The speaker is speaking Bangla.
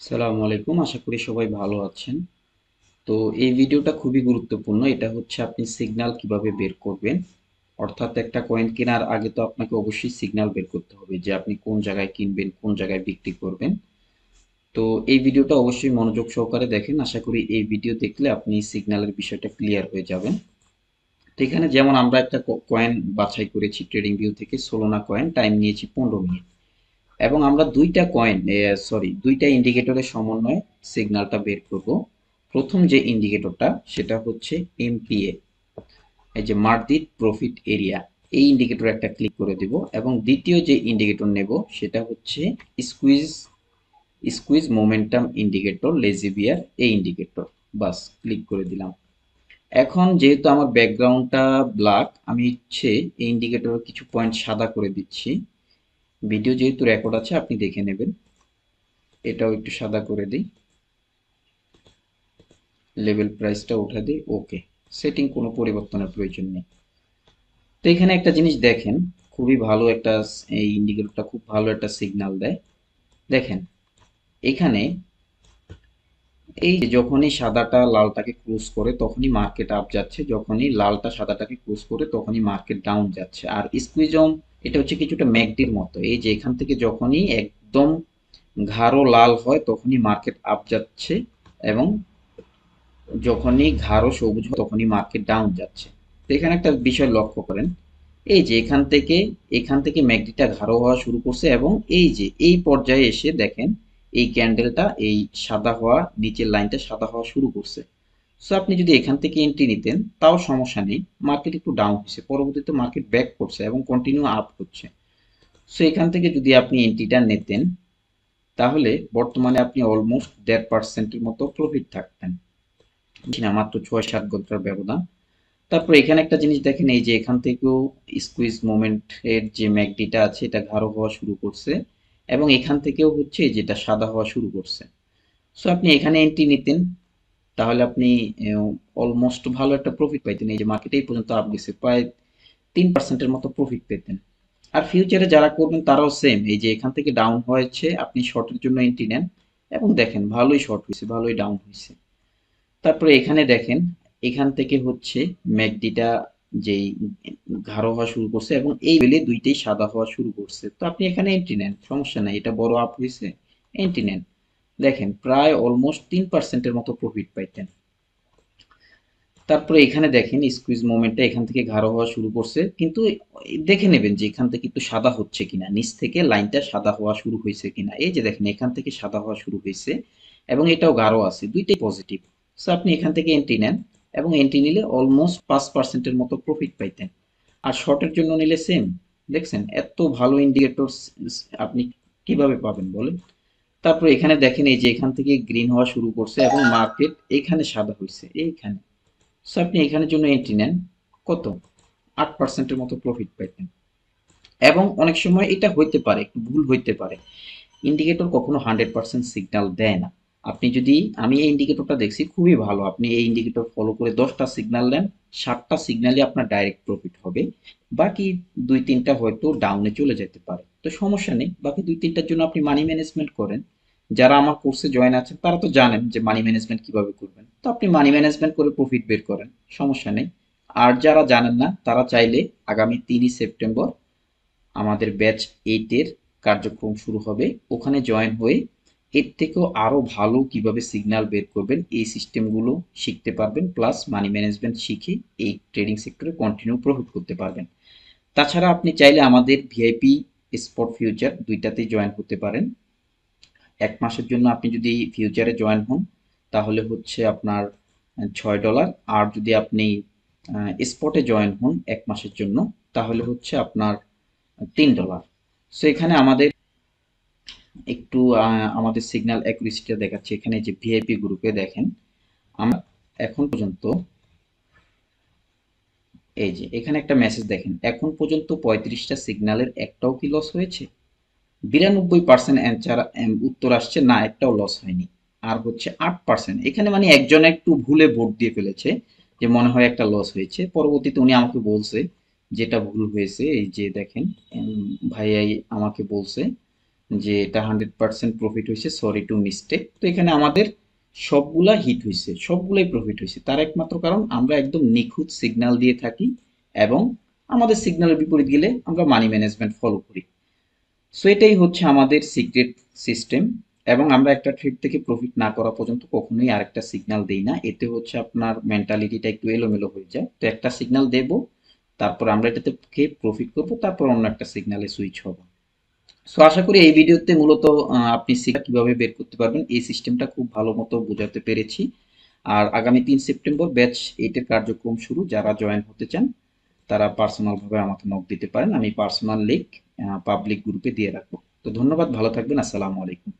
সালামু আলাইকুম, আশা করি সবাই ভালো আছেন। তো এই ভিডিওটা খুবই গুরুত্বপূর্ণ। এটা হচ্ছে আপনি সিগন্যাল কিভাবে বের করবেন। অর্থাৎ একটা কয়েন কেনার আগে তো আপনাকে অবশ্যই সিগন্যাল বের করতে হবে যে আপনি কোন জায়গায় কিনবেন, কোন জায়গায় বিক্রি করবেন। তো এই ভিডিওটা অবশ্যই মনোযোগ সহকারে দেখেন। আশা করি এই ভিডিও দেখলে আপনি সিগন্যালের বিষয়টা ক্লিয়ার হয়ে যাবেন। তো এখানে যেমন আমরা একটা কয়েন বাছাই করেছি ট্রেডিং ভিউ থেকে, সোলোনা কয়েন, টাইম নিয়েছি 15 মিনিট, এবং আমরা দুইটা ইন্ডিকেটরের সমন্বয়ে সিগন্যালটা বের করব। প্রথম যে ইন্ডিকেটরটা সেটা হচ্ছে এমপিএ, এই যে মার্কেট প্রফিট এরিয়া, এই ইন্ডিকেটর একটা ক্লিক করে দেব। এবং দ্বিতীয় যে ইন্ডিকেটর নেব সেটা হচ্ছে squeeze squeeze momentum indicator, lazy bear, এই ইন্ডিকেটর। বাস, ক্লিক করে দিলাম। এখন যেহেতু আমার ব্যাকগ্রাউন্ডটা ব্ল্যাক, আমি হচ্ছে এই ইন্ডিকেটরের কিছু পয়েন্ট সাদা করে দিচ্ছি। ভিডিও যেহেতু রেকর্ড আছে আপনি দেখে নেবেন। এটাও একটু সাদা করে দিই, লেভেল প্রাইসটা উঠা দিই। ওকে, সেটিং কোনো পরিবর্তনের প্রয়োজন নেই। তো এখানে একটা জিনিস দেখেন, খুবই ভালো একটা, এই ইন্ডিকেটরটা খুব ভালো একটা সিগন্যাল দেয়। দেখেন এখানে, এই যে যখনই সাদাটা লালটাকে ক্রস করে তখনই মার্কেট আপ যাচ্ছে, যখনই লালটা সাদাটাকে ক্রস করে তখনই মার্কেট ডাউন যাচ্ছে। আর স্কুইজম, এটা হচ্ছে কিছুটা ম্যাকডির মতো, এই যে এখান থেকে যখনই একদম গাঢ় লাল হয় তখনই মার্কেট আপ যাচ্ছে, এবং যখনই গাঢ় সবুজ হয় তখনই মার্কেট ডাউন যাচ্ছে। তো এখানে একটা বিষয় লক্ষ্য করেন, এই যে এখান থেকে ম্যাকডিটা গাঢ় হওয়া শুরু করছে, এবং এই যে এই পর্যায়ে এসে দেখেন এই ক্যান্ডেলটা, এই সাদা হওয়া নিচের লাইনটা সাদা হওয়া শুরু করছে। সো আপনি যদি এখান থেকে এন্ট্রি নিতেন তাও সমস্যা নেই, মার্কেট একটু ডাউন হয়েছে, পরবর্তীতে মার্কেট ব্যাক করছে এবং কন্টিনিউ আপ হচ্ছে। সো এখান থেকে যদি আপনি এন্ট্রিটা নিতেন তাহলে বর্তমানে আপনি অলমোস্ট 1.5%-এর মতো প্রফিট থাকতেন। বেশি না, মাত্র 6-7 ঘন্টার ব্যবধান। তারপর এখানে একটা জিনিস দেখেন, এই যে এখান থেকেও স্কুইজ মোমেন্ট এর যে ম্যাকডিটা আছে এটা গাঢ় হওয়া শুরু করছে, এবং এখান থেকেও হচ্ছে যেটা সাদা হওয়া শুরু করছে। সো আপনি এখানে এন্ট্রি নিতেন, তাহলে আপনি অলমোস্ট ভালো একটা প্রফিট পাইতেন। এই যে মার্কেট এই পর্যন্ত আপ গেছে, প্রায় 3%-এর মতো প্রফিট পেতেন। আর ফিউচারে যারা করবেন তারাও সেম, এই যে এখান থেকে ডাউন হয়েছে আপনি শর্টের জন্য এন্ট্রি নেন, এবং দেখেন ভালোই শর্ট হয়েছে, ভালোই ডাউন হয়েছে। তারপরে এখানে দেখেন, এখান থেকে হচ্ছে ম্যাকডিটা যেই গাঢ় হওয়া শুরু করছে, এবং এই বেলে দুইটাই সাদা হওয়া শুরু করছে। তো আপনি এখানে এন্ট্রি নেন, সমস্যা নাই, এটা বড় আপ হয়েছে, এন্ট্রি নেন। দেখেন প্রায় অলমোস্ট 3%-এর মতো প্রফিট পাইতেন। তারপরে এখানে দেখেন স্কুইজ মোমেন্টটা এখান থেকে গাঢ় হওয়া শুরু করছে, কিন্তু দেখে নেবেন যে এখান থেকে একটু সাদা হচ্ছে কিনা, নিচ থেকে লাইনটা সাদা হওয়া শুরু হয়েছে কিনা। এই যে দেখেন এখান থেকে সাদা হওয়া শুরু হয়েছে, এবং এটাও গাঢ় আছে, দুইটাই পজিটিভ। সো আপনি এখান থেকে এন্ট্রি নেন, এবং এন্ট্রি নিলে অলমোস্ট 5%-এর মতো প্রফিট পাইতেন। আর শর্টের জন্য নিলে সেম। দেখছেন এত ভালো ইন্ডিকেটর আপনি কিভাবে পাবেন বলেন। তারপর এখানে দেখেন, এই যে এখান থেকে গ্রিন হওয়া শুরু করছে এবং মার্কেট এখানে সাদা হয়েছে এইখানে। সো আপনি এখানের জন্য এন্ট্রি নেন, কত, 8%-এর মতো প্রফিট পাইতেন। এবং অনেক সময় এটা হইতে পারে, একটু ভুল হইতে পারে, ইন্ডিকেটর কখনো 100% সিগন্যাল দেয় না। আপনি যদি, আমি এই ইন্ডিকেটরটা দেখছি খুবই ভালো, আপনি এই ইন্ডিকেটর ফলো করে 10টা সিগন্যাল নেন, 7টা সিগন্যালই আপনার ডাইরেক্ট প্রফিট হবে। বাকি 2-3টা হয়তো ডাউনে চলে যেতে পারে, তো সমস্যা নেই, বাকি 2-3টার জন্য আপনি মানি ম্যানেজমেন্ট করেন। যারা আমার কোর্সে জয়েন আছেন তারা তো জানেন যে মানি ম্যানেজমেন্ট কিভাবে করবেন, তো আপনি মানি ম্যানেজমেন্ট করে প্রফিট বের করেন, সমস্যা নেই। আর যারা জানেন না তারা চাইলে আগামী 3ই সেপ্টেম্বর আমাদের ব্যাচ 8-এর কার্যক্রম শুরু হবে, ওখানে জয়েন হয়ে এর থেকেও আরো ভালো কিভাবে সিগন্যাল বের করবেন এই সিস্টেমগুলো শিখতে পারবেন, প্লাস মানি ম্যানেজমেন্ট শিখে এই ট্রেডিং সেক্টরে কন্টিনিউ প্রফিট করতে পারবেন। তাছাড়া আপনি চাইলে আমাদের ভিআইপি স্পট ফিউচার দুইটাতেই জয়েন হতে পারেন। 1 মাসের জন্য আপনি যদি ফিউচারে জয়েন হন তাহলে হচ্ছে আপনার $6, আর যদি আপনি স্পটে জয়েন হন 1 মাসের জন্য তাহলে হচ্ছে আপনার $3। সো এখানে আমাদের একটু আমাদের সিগন্যাল অ্যাকুরেসিটা দেখাচ্ছে, এখানে যে ভিআইপি গ্রুপে দেখেন আমরা এখন পর্যন্ত, এই যে এখানে একটা মেসেজ দেখেন, এখন পর্যন্ত 35টা সিগন্যালের একটাও কি লস হয়েছে? 92% অ্যান্সার, উত্তর আসছে না, একটাও লস হয়নি। আর হচ্ছে 8%, এখানে মানে একজন একটু ভুলে ভোট দিয়ে ফেলেছে, যে মনে হয় একটা লস হয়েছে, পরবর্তীতে উনি আমাকে বলছে যেটা ভুল হয়েছে। এই যে দেখেন, ভাইয়াই আমাকে বলছে যে এটা 100% প্রফিট হয়েছে, সরি টু মিস্টেক। তো এখানে আমাদের সবগুলা হিট হয়েছে, সবগুলাই প্রফিট হয়েছে। তার একমাত্র কারণ আমরা একদম নিখুঁত সিগন্যাল দিয়ে থাকি এবং আমাদের সিগন্যালের বিপরীত গেলে আমরা মানি ম্যানেজমেন্ট ফলো করি। সো এটাই হচ্ছে আমাদের সিক্রেট সিস্টেম। এবং আমরা একটা ট্রেড থেকে প্রফিট না করা পর্যন্ত কখনোই আরেকটা সিগন্যাল দেই না, এতে হচ্ছে আপনার মেন্টালিটিটা একটু এলোমেলো হয়ে যায়। তো একটা সিগন্যাল দেব, তারপর আমরা এটাতে প্রফিট করব, তারপর অন্য একটা সিগন্যালে সুইচ হব। সো আশা করি এই ভিডিওতে মূলত আপনি সিগন্যাল কিভাবে বের করতে পারবেন এই সিস্টেমটা খুব ভালো মতো বোঝাতে পেরেছি। আর আগামী 3 সেপ্টেম্বর ব্যাচ 8 এর কার্যক্রম শুরু। যারা জয়েন হতে চান তারা পার্সোনাল ভাবে আমাকে নক দিতে পারেন, আমি পার্সোনাল লিংক পাবলিক গ্রুপে দিয়ে রাখবো। তো ধন্যবাদ, ভালো থাকবেন, আসসালামু আলাইকুম।